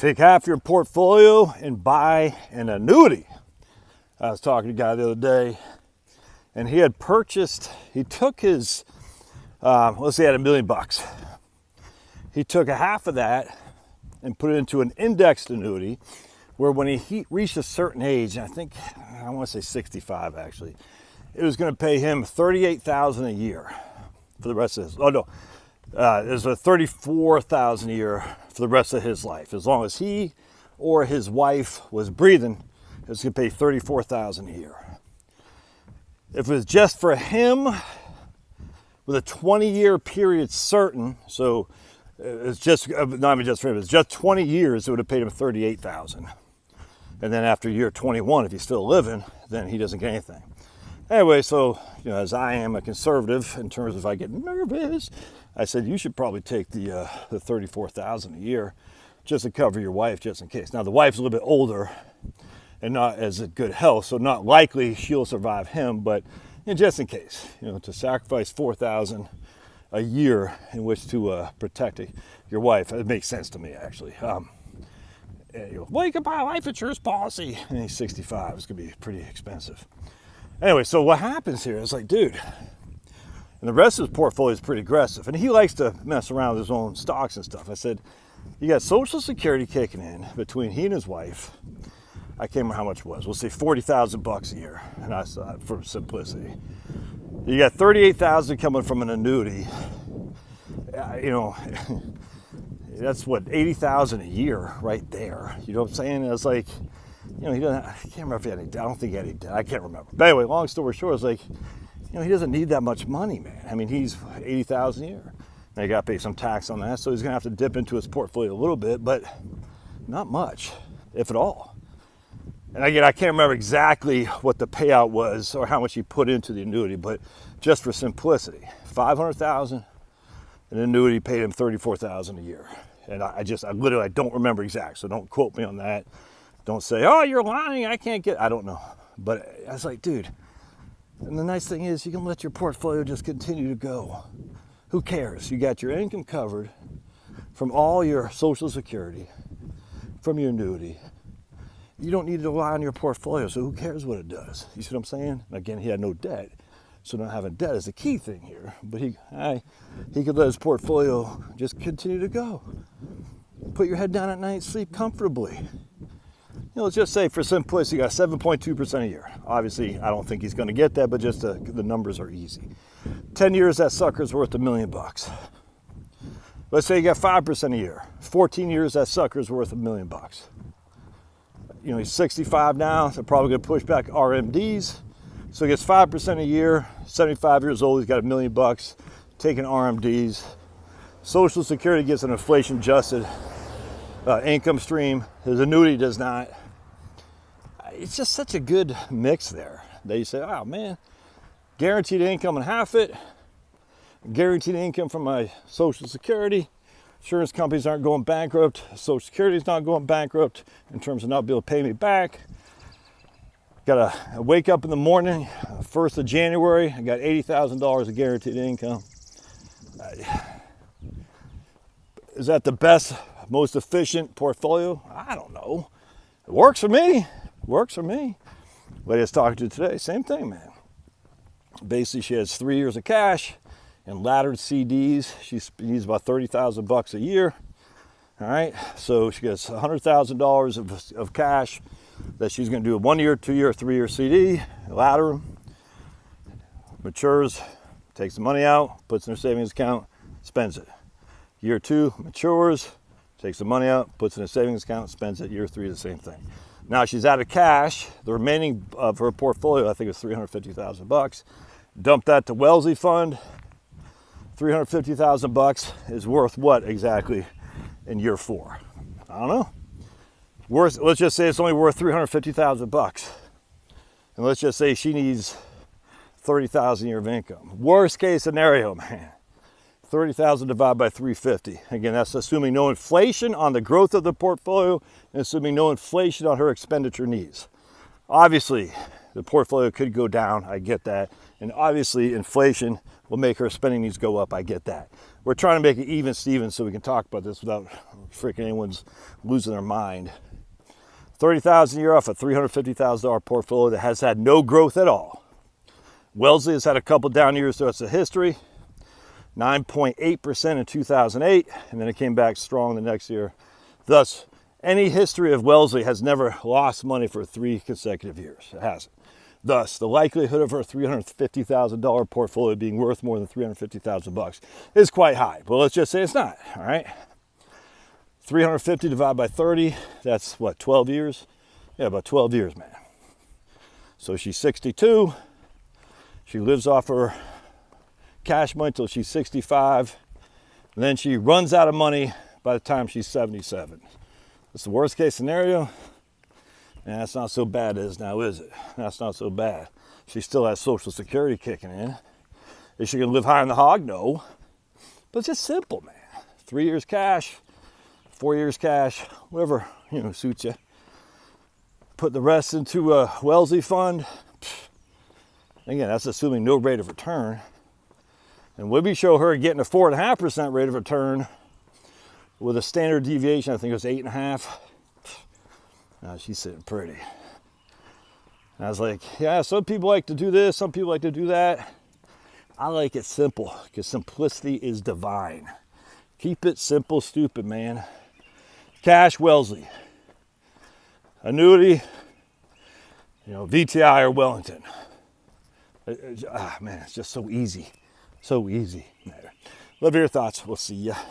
Take half your portfolio and buy an annuity. I was talking to a guy the other day, and he took his, let's say he had $1 million. He took a half of that and put it into an indexed annuity where when he reached a certain age, I want to say 65 actually, it was going to pay him $38,000 a year for the rest of his, it was a $34,000 a year for the rest of his life. As long as he or his wife was breathing, it was going to pay $34,000 a year. If it was just for him, with a 20-year period certain, so it's just, not even just for him, it's just 20 years, it would have paid him $38,000. And then after year 21, if he's still living, then he doesn't get anything. Anyway, so, as I am a conservative in terms of if I get nervous, I said, you should probably take the $34,000 a year just to cover your wife, just in case. Now, the wife's a little bit older and not as good health, so not likely she'll survive him, but just in case, to sacrifice $4,000 a year in which to protect your wife, it makes sense to me, actually. Well, you can buy a life insurance policy, and he's 65. It's going to be pretty expensive. Anyway, so what happens here is like, dude, and the rest of his portfolio is pretty aggressive, and he likes to mess around with his own stocks and stuff. I said, you got Social Security kicking in between he and his wife. I can't remember how much it was. We'll say $40,000 a year, and I saw it for simplicity. You got $38,000 coming from an annuity. That's what, $80,000 a year right there. You know what I'm saying? It's like, he doesn't. I can't remember if he had any debt. I don't think he had any debt. I can't remember. But anyway, long story short, it's like, he doesn't need that much money, man. I mean, he's $80,000 a year. Now you got to pay some tax on that, so he's gonna have to dip into his portfolio a little bit, but not much, if at all. And again, I can't remember exactly what the payout was or how much he put into the annuity, but just for simplicity, $500,000, an annuity paid him $34,000 a year. And I literally don't remember exact, so don't quote me on that. Don't say, oh, you're lying, I can't get, I don't know. But I was like, dude, and the nice thing is you can let your portfolio just continue to go. Who cares? You got your income covered from all your Social Security, from your annuity. You don't need to rely on your portfolio, so who cares what it does? You see what I'm saying? Again, he had no debt, so not having debt is the key thing here. But he could let his portfolio just continue to go. Put your head down at night, sleep comfortably. Let's just say for simplicity, you got 7.2% a year. Obviously, I don't think he's going to get that, but just the numbers are easy. 10 years, that sucker's worth $1 million. Let's say you got 5% a year. 14 years, that sucker's worth $1 million. He's 65 now, so probably going to push back RMDs. So he gets 5% a year, 75 years old, he's got $1 million, taking RMDs. Social Security gets an inflation-adjusted income stream. His annuity does not. It's just such a good mix there. That you say, oh man, guaranteed income and half it, guaranteed income from my Social Security. Insurance companies aren't going bankrupt. Social Security is not going bankrupt in terms of not being able to pay me back. Got to wake up in the morning, 1st of January, I got $80,000 of guaranteed income. Is that the best, most efficient portfolio? I don't know. It works for me. Works for me. Lady I was talking to today, same thing, man. Basically, she has 3 years of cash and laddered CDs. She needs about $30,000 a year. All right, so she gets $100,000 of cash that she's going to do a 1 year, 2 year, 3 year CD, ladder them, matures, takes the money out, puts in her savings account, spends it. Year 2 matures, takes the money out, puts in a savings account, spends it. Year 3, the same thing. Now she's out of cash. The remaining of her portfolio, I think, is $350,000. Dump that to Wellesley Fund. $350,000 is worth what exactly in year 4? I don't know. Let's just say it's only worth $350,000. And let's just say she needs $30,000 a year of income. Worst case scenario, man. 30,000 divided by 350. Again, that's assuming no inflation on the growth of the portfolio and assuming no inflation on her expenditure needs. Obviously, the portfolio could go down. I get that. And obviously, inflation will make her spending needs go up. I get that. We're trying to make it even, Steven, so we can talk about this without freaking anyone's losing their mind. $30,000 a year off a $350,000 portfolio that has had no growth at all. Wellesley has had a couple down years throughout the history. 9.8% in 2008, and then it came back strong the next year. Thus, any history of Wellesley has never lost money for 3 consecutive years. It hasn't. Thus, the likelihood of her $350,000 portfolio being worth more than $350,000 is quite high. But let's just say it's not, all right? 350 divided by 30, that's what, 12 years? Yeah, about 12 years, man. So she's 62. She lives off her cash money until she's 65. And then she runs out of money by the time she's 77. That's the worst case scenario. And that's not so bad as now, is it? That's not so bad. She still has Social Security kicking in. Is she going to live high on the hog? No. But it's just simple, man. 3 years cash, 4 years cash, whatever, suits you. Put the rest into a Wellesley fund. Again, that's assuming no rate of return. And would we show her getting a 4.5% rate of return with a standard deviation, I think it was 8.5. Now she's sitting pretty. And I was like, yeah, some people like to do this, some people like to do that. I like it simple because simplicity is divine. Keep it simple, stupid, man. Cash, Wellesley. Annuity, VTI or Wellington. Man, it's just so easy. So easy. Love your thoughts. We'll see ya.